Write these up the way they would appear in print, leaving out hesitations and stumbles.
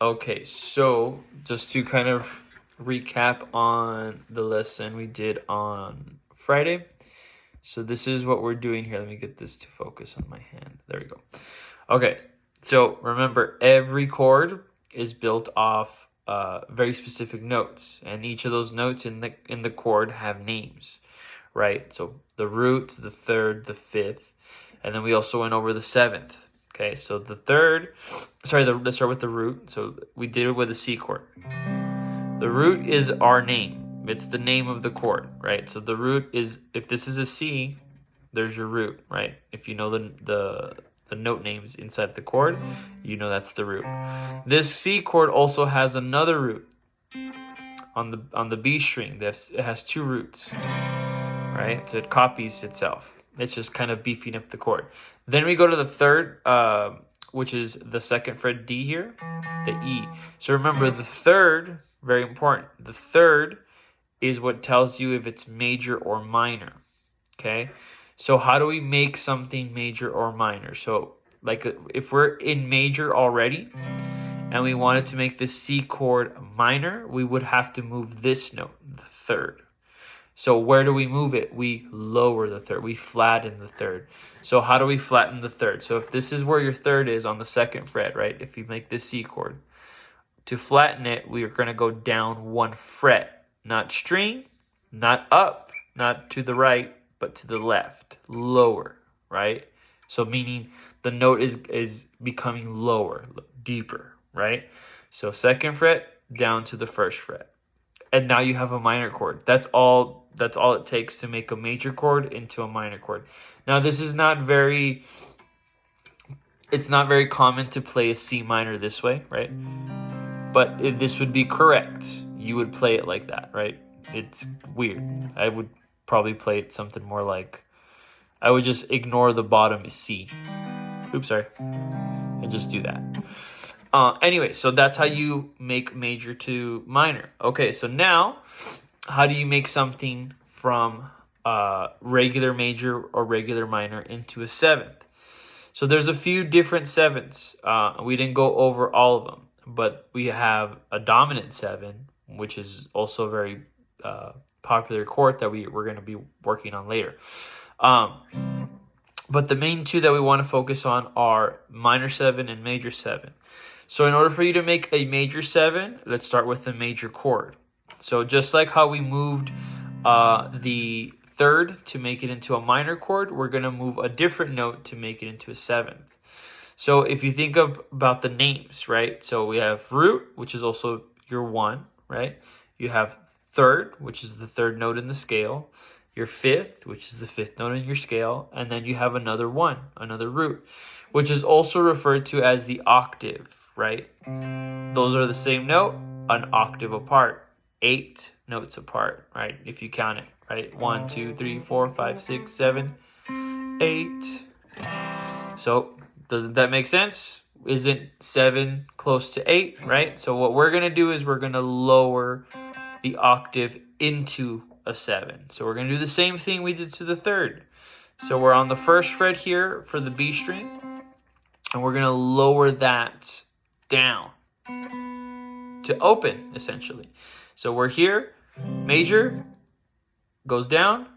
Okay, so just to kind of recap on the lesson we did on Friday. So this is what we're doing here. Let me get this to focus on my hand. There we go. Okay, so remember, every chord is built off very specific notes, and each of those notes in the chord have names, right? So the root, the third, the fifth, and then we also went over the seventh. Okay, so the third, let's start with the root. So we did it with a C chord. The root is our name. It's the name of the chord, right? So the root is, if this is a C, there's your root, right? If you know the note names inside the chord, you know that's the root. This C chord also has another root on the B string. It has two roots, right? So it copies itself. It's just kind of beefing up the chord. Then we go to the third, which is the second fret D here, the E. So remember, the third, very important, the third is what tells you if it's major or minor, okay? So how do we make something major or minor? So like if we're in major already and we wanted to make the C chord minor, we would have to move this note, the third. So where do we move it? We lower the third. We flatten the third. So how do we flatten the third? So if this is where your third is on the second fret, right? If you make this C chord, to flatten it, we are going to go down one fret. Not string, not up, not to the right, but to the left. Lower, right? So meaning the note is becoming lower, deeper, right? So second fret down to the first fret. And now you have a minor chord. That's all it takes to make a major chord into a minor chord. Now this is not very common to play a C minor this way, right? But this would be correct. You would play it like that, right? It's weird. I would probably play it something more like, I would just ignore the bottom C. Oops, sorry. And just do that. Anyway, so that's how you make major to minor. Okay, so now, how do you make something from regular major or regular minor into a seventh? So there's a few different sevenths. We didn't go over all of them, but we have a dominant seven, which is also a very popular chord that we're going to be working on later. But the main two that we want to focus on are minor seven and major seven. So in order for you to make a major seven, let's start with the major chord. So just like how we moved the third to make it into a minor chord, we're going to move a different note to make it into a seventh. So if you think about the names, right? So we have root, which is also your one, right? You have third, which is the third note in the scale. Your fifth, which is the fifth note in your scale. And then you have another one, another root, which is also referred to as the octave, right? Those are the same note, an octave apart, 8 notes apart, right? If you count it, right? 1, 2, 3, 4, 5, 6, 7, 8. So doesn't that make sense? Isn't 7 close to 8, right? So what we're going to do is we're going to lower the octave into a 7. So we're going to do the same thing we did to the third. So we're on the first fret here for the B string, and we're going to lower that down to open, essentially. So we're here, major, goes down.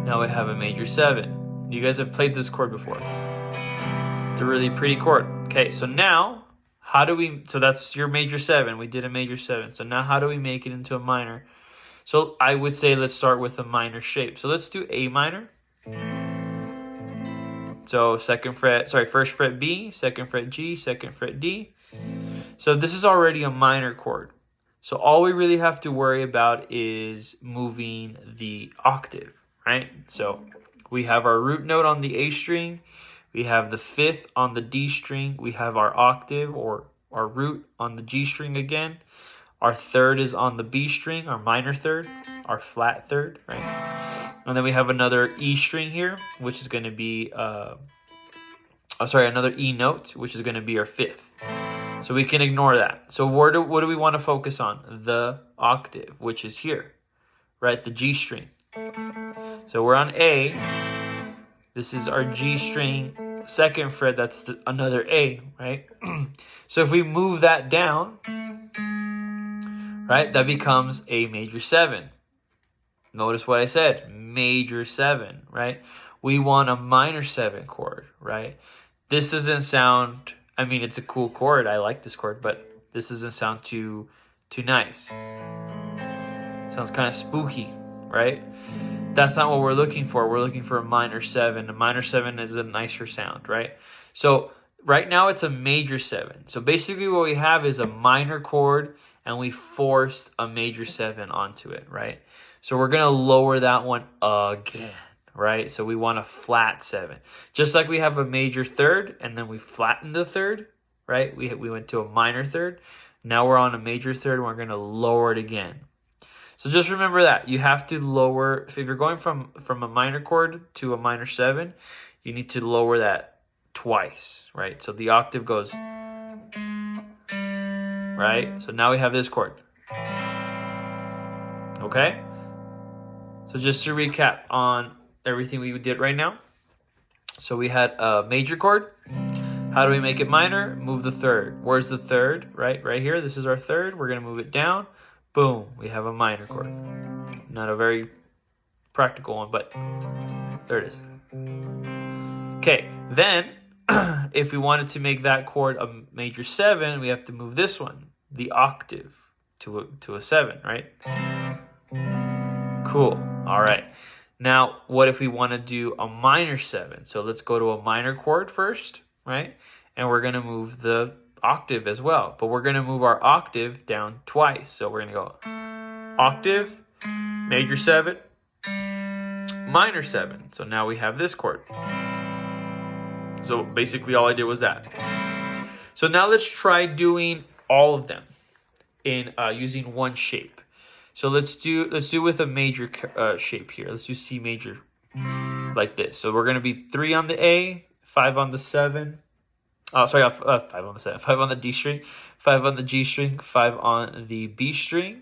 Now we have a major 7. You guys have played this chord before. It's a really pretty chord. Okay, so now, so that's your major 7. We did a major 7. So now how do we make it into a minor? So I would say let's start with a minor shape. So let's do A minor. So first fret B, second fret G, second fret D. So this is already a minor chord. So all we really have to worry about is moving the octave, right? So we have our root note on the A string. We have the fifth on the D string. We have our octave or our root on the G string again. Our third is on the B string, our minor third, our flat third, right? And then we have another E string here, which is going to be, another E note, which is going to be our fifth. So we can ignore that. So what do we want to focus on? The octave, which is here, right? The G string. So we're on A. This is our G string second fret, that's another A, right? So if we move that down, right, that becomes a major 7. Notice what I said, major 7, right? We want a minor 7 chord, right? This doesn't sound, I mean, it's a cool chord. I like this chord, but this doesn't sound too nice. Sounds kind of spooky, right? That's not what we're looking for. We're looking for a minor 7. A minor 7 is a nicer sound, right? So right now it's a major 7. So basically what we have is a minor chord and we forced a major 7 onto it, right? So we're going to lower that one again, right? So we want a flat 7. Just like we have a major 3rd and then we flattened the 3rd, right? We went to a minor 3rd. Now we're on a major 3rd and we're going to lower it again. So just remember that. You have to lower, if you're going from a minor chord to a minor 7, you need to lower that twice, right? So the octave goes, right? So now we have this chord. Okay? So just to recap on everything we did right now. So we had a major chord. How do we make it minor? Move the 3rd. Where's the 3rd? Right here. This is our 3rd. We're going to move it down. Boom. We have a minor chord. Not a very practical one, but there it is. Okay. Then, if we wanted to make that chord a major 7, we have to move this one, the octave, to a 7, right? Cool. All right. Now, what if we want to do a minor 7? So let's go to a minor chord first, right? And we're going to move the octave as well. But we're going to move our octave down twice. So we're going to go octave, major 7, minor 7. So now we have this chord. So basically all I did was that. So now let's try doing all of them in using one shape. So let's do with a major shape here. Let's do C major like this. So we're going to be 3 on the A, 5 on the 7. Oh, sorry, 5 on the 7. 5 on the D string, 5 on the G string, 5 on the B string.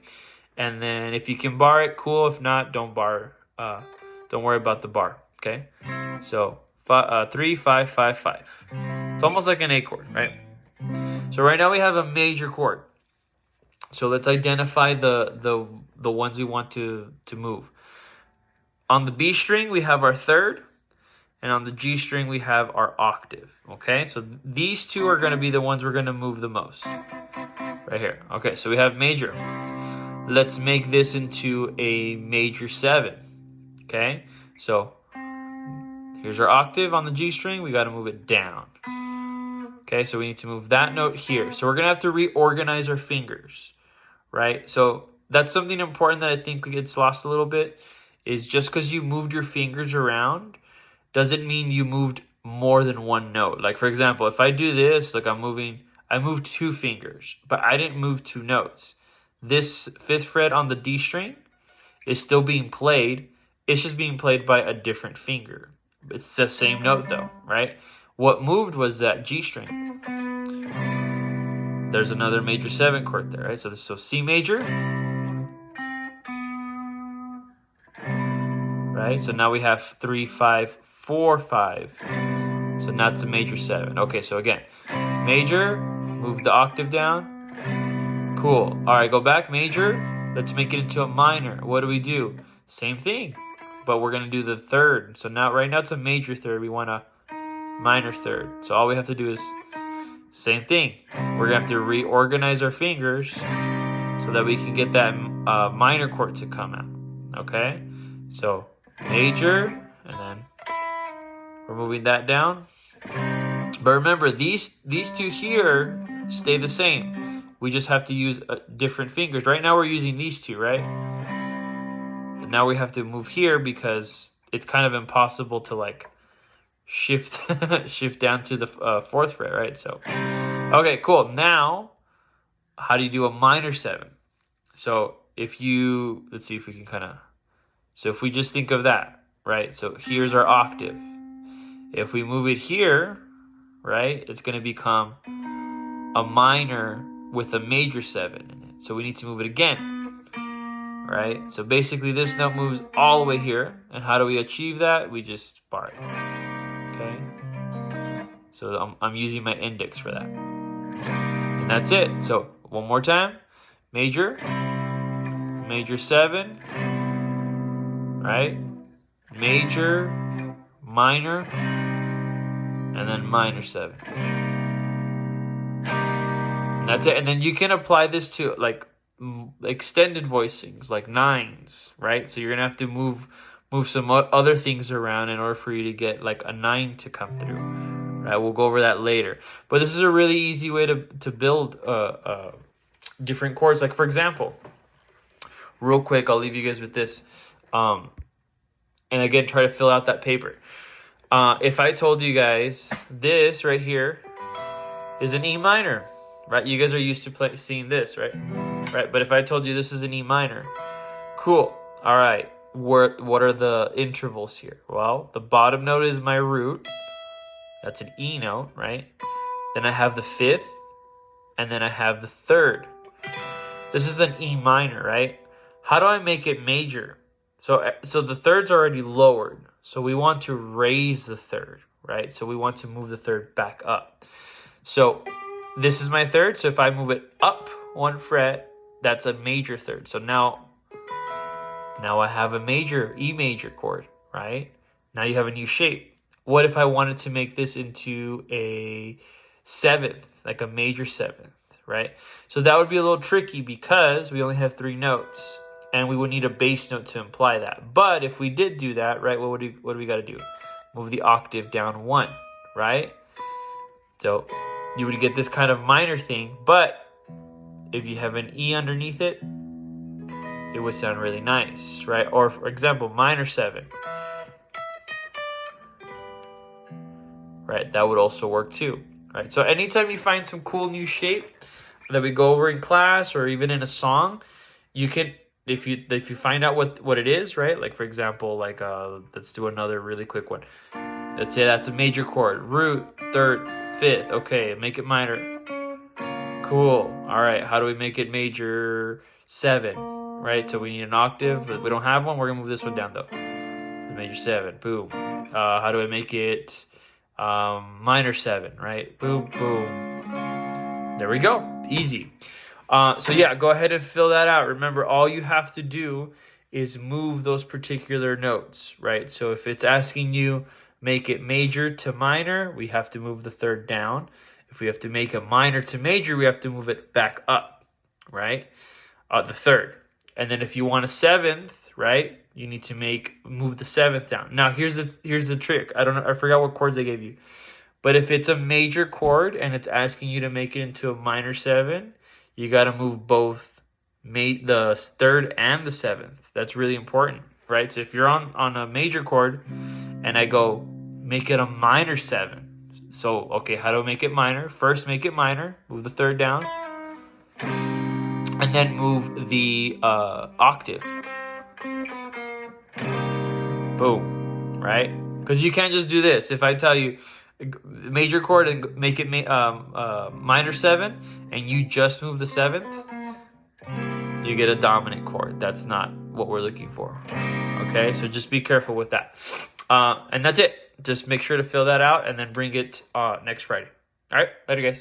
And then if you can bar it, cool. If not, don't bar. Don't worry about the bar, okay? So 3, 5, 5, 5. It's almost like an A chord, right? So right now we have a major chord. So let's identify the ones we want to move. On the B string, we have our 3rd. And on the G string, we have our octave. Okay, so these two are going to be the ones we're going to move the most. Right here. Okay, so we have major. Let's make this into a major 7. Okay, so here's our octave on the G string. We got to move it down. Okay, so we need to move that note here. So we're going to have to reorganize our fingers. Right? So that's something important that I think gets lost a little bit, is just because you moved your fingers around doesn't mean you moved more than one note. Like, for example, if I do this, like I moved 2 fingers, but I didn't move 2 notes. This 5th fret on the D string is still being played. It's just being played by a different finger. It's the same note though, right? What moved was that G string. There's another major 7 chord there, right? So C major. Right? So now we have 3, 5, 4, 5. So now it's a major 7. Okay, so again, major, move the octave down. Cool. All right, go back, major. Let's make it into a minor. What do? Same thing, but we're going to do the 3rd. So now, right now it's a major 3rd. We want a minor 3rd. So all we have to do is same thing. We're going to have to reorganize our fingers so that we can get that minor chord to come out. Okay? So major, and then we're moving that down. But remember, these two here stay the same. We just have to use different fingers. Right now we're using these two, right? But now we have to move here because it's kind of impossible to like shift down to the 4th fret, right? So, okay, cool. Now, how do you do a minor 7? So let's see if we can kind of, so if we just think of that, right? So here's our octave. If we move it here, right, it's going to become a minor with a major 7 in it. So we need to move it again, right? So basically this note moves all the way here. And how do we achieve that? We just bar it, okay? So I'm using my index for that. And that's it. So one more time. Major 7, right? Major, minor, and then minor 7. And that's it. And then you can apply this to like extended voicings, like nines, right? So you're gonna have to move some other things around in order for you to get like a 9 to come through, right? We'll go over that later. But this is a really easy way to build different chords. Like for example, real quick, I'll leave you guys with this. And again, try to fill out that paper. If I told you guys this right here is an E minor, right? You guys are used to seeing this, right? Right. But if I told you this is an E minor, cool. All right. What are the intervals here? Well, the bottom note is my root. That's an E note, right? Then I have the 5th, and then I have the 3rd. This is an E minor, right? How do I make it major? So the 3rd's already lowered. So we want to raise the 3rd, right? So we want to move the 3rd back up. So this is my 3rd. So if I move it up 1 fret, that's a major 3rd. So now I have a major, E major chord, right? Now you have a new shape. What if I wanted to make this into a 7th, like a major 7th, right? So that would be a little tricky because we only have 3 notes. And we would need a bass note to imply that. But if we did do that, right, what do we got to do? Move the octave down 1, right? So you would get this kind of minor thing. But if you have an E underneath it, it would sound really nice, right? Or for example, minor 7. Right, that would also work too, right? So anytime you find some cool new shape that we go over in class or even in a song, you can... If you find out what it is, right? Like for example, like let's do another really quick one. Let's say that's a major chord, root, 3rd, 5th. Okay, make it minor. Cool. All right, how do we make it major 7? Right? So we need an octave, but we don't have one. We're gonna move this one down though. Major 7. Boom. How do I make it minor 7? Right? Boom, boom. There we go. Easy. So yeah, go ahead and fill that out. Remember, all you have to do is move those particular notes, right? So if it's asking you make it major to minor, we have to move the 3rd down. If we have to make a minor to major, we have to move it back up, right? The 3rd. And then if you want a 7th, right, you need to move the 7th down. Now here's the trick. I forgot what chords I gave you. But if it's a major chord and it's asking you to make it into a minor 7, you got to move both the 3rd and the 7th. That's really important, right? So if you're on a major chord and I go make it a minor 7. So, okay, how do I make it minor? First, make it minor. Move the 3rd down. And then move the octave. Boom, right? Because you can't just do this. If I tell you major chord and make it minor 7, and you just move the 7th, you get a dominant chord. That's not what we're looking for. Okay, so just be careful with that. And that's it. Just make sure to fill that out and then bring it next Friday. All right, later guys.